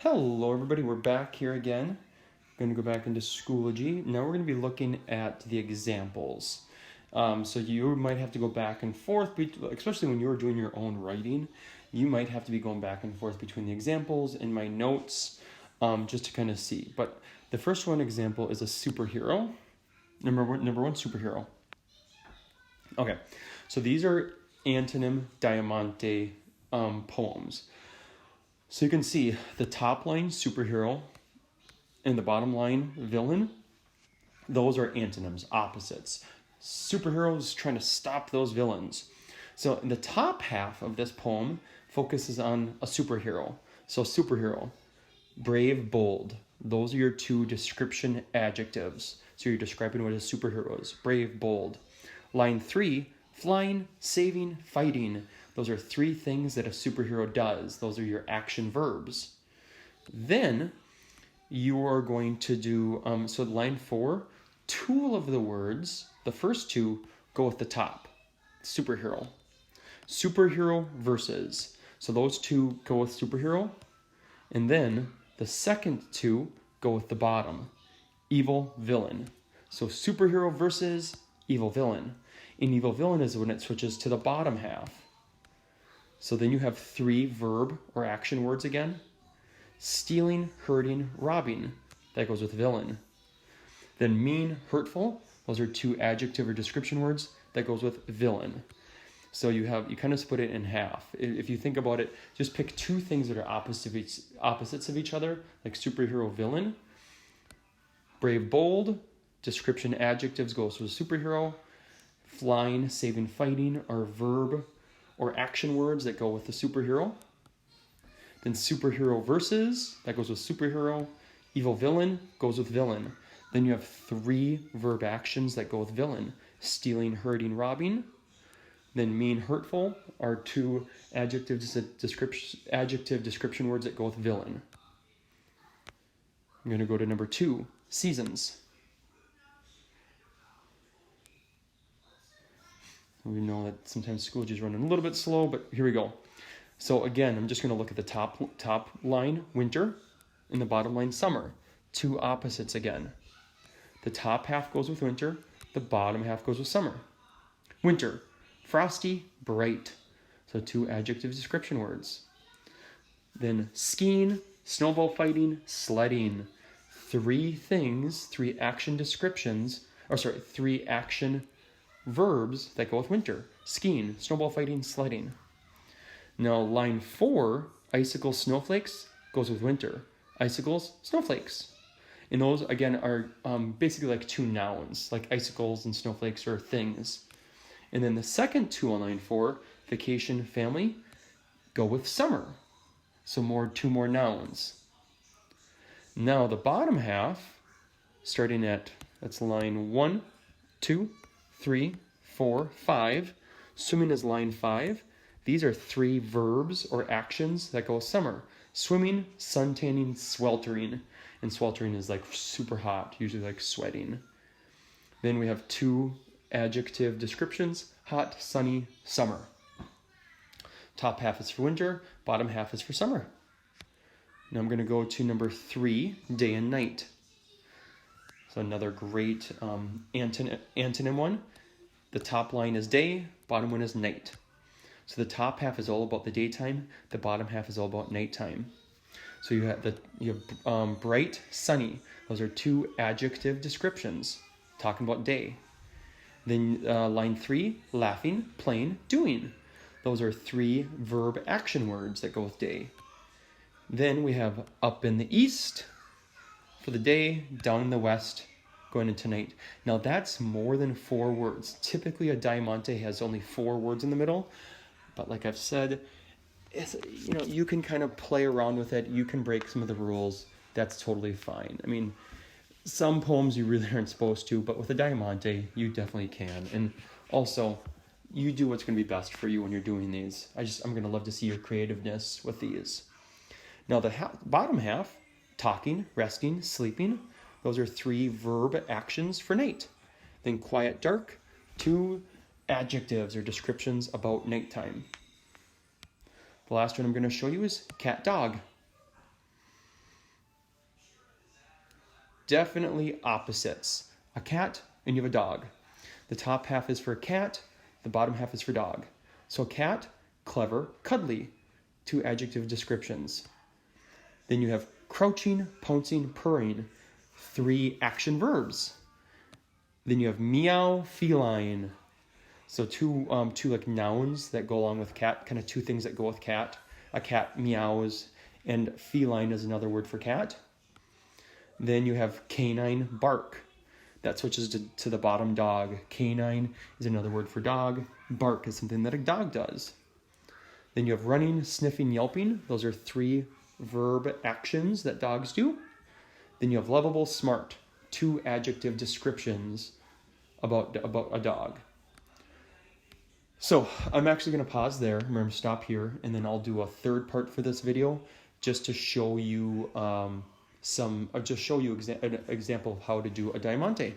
Hello everybody, we're back here again. Going to go back into Schoology. Now we're going to be looking at the examples. So you might have to go back and forth, especially when you're doing your own writing. You might have to be going back and forth between the examples and my notes just to kind of see. But the first one example is a superhero. Number one superhero. Okay, so these are antonym Diamanté poems. So you can see the top line, superhero, and the bottom line, villain. Those are antonyms, opposites. Superheroes trying to stop those villains. So in the top half of this poem focuses on a superhero. So superhero, brave, bold. Those are your two description adjectives. So you're describing what a superhero is. Brave, bold. Line 3, flying, saving, fighting. Those are three things that a superhero does. Those are your action verbs. Then you are going to do, so line 4, two of the words, the first two, go at the top. Superhero. Superhero versus. So those two go with superhero. And then the second two go with the bottom. Evil, villain. So superhero versus evil villain. And evil villain is when it switches to the bottom half. So then you have three verb or action words again. Stealing, hurting, robbing. That goes with villain. Then mean, hurtful. Those are two adjective or description words. That goes with villain. So you kind of split it in half. If you think about it, just pick two things that are opposites of each other, like superhero, villain. Brave, bold. Description adjectives goes with superhero. Flying, saving, fighting are verb or action words that go with the superhero. Then superhero versus, that goes with superhero. Evil villain goes with villain. Then you have three verb actions that go with villain. Stealing, hurting, robbing. Then mean, hurtful are two adjective description words that go with villain. I'm going to go to number 2, seasons. We know that sometimes Schoology is running a little bit slow, but here we go. So again, I'm just going to look at the top line, winter, and the bottom line, summer. Two opposites again. The top half goes with winter, the bottom half goes with summer. Winter, frosty, bright. So two adjective description words. Then skiing, snowball fighting, sledding. Three action verbs that go with winter. Skiing, snowball fighting, sledding. Now line 4, icicles, snowflakes, goes with winter. Icicles, snowflakes. And those, again, are basically like two nouns, like icicles and snowflakes are things. And then the second two on line 4, vacation, family, go with summer. So two more nouns. Now the bottom half, starting at, that's line 1, 2, 3, 4, 5. Swimming is line 5. These are three verbs or actions that go with summer. Swimming, suntanning, sweltering. And sweltering is like super hot, usually like sweating. Then we have two adjective descriptions. Hot, sunny, summer. Top half is for winter, bottom half is for summer. Now I'm going to go to number 3, day and night. So another great antonym one. The top line is day, bottom one is night. So the top half is all about the daytime, the bottom half is all about nighttime. So you have bright, sunny. Those are two adjective descriptions, talking about day. Then line 3, laughing, playing, doing. Those are three verb action words that go with day. Then we have up in the east for the day, down in the west, going into night. Now that's more than 4 words. Typically a Diamanté has only 4 words in the middle, but like I've said, you can kind of play around with it. You can break some of the rules. That's totally fine. I mean, some poems you really aren't supposed to, but with a Diamanté, you definitely can. And also, you do what's going to be best for you when you're doing these. I'm going to love to see your creativeness with these. Now the bottom half, talking, resting, sleeping, those are 3 verb actions for night. Then quiet, dark, 2 adjectives or descriptions about nighttime. The last one I'm going to show you is cat, dog. definitely opposites. A cat and you have a dog. The top half is for cat, the bottom half is for dog. So cat, clever, cuddly, 2 adjective descriptions. Then you have crouching, pouncing, purring, 3 action verbs. Then you have meow, feline. So two like nouns that go along with cat, kind of 2 things that go with cat. A cat meows, and feline is another word for cat. Then you have canine, bark. That switches to the bottom, dog. Canine is another word for dog. Bark is something that a dog does. Then you have running, sniffing, yelping. Those are 3 verb actions that dogs do. Then you have lovable, smart. 2 adjective descriptions about a dog. So I'm actually going to pause there. I'm going to stop here, and then I'll do a third part for this video just to show you an example of how to do a Diamanté.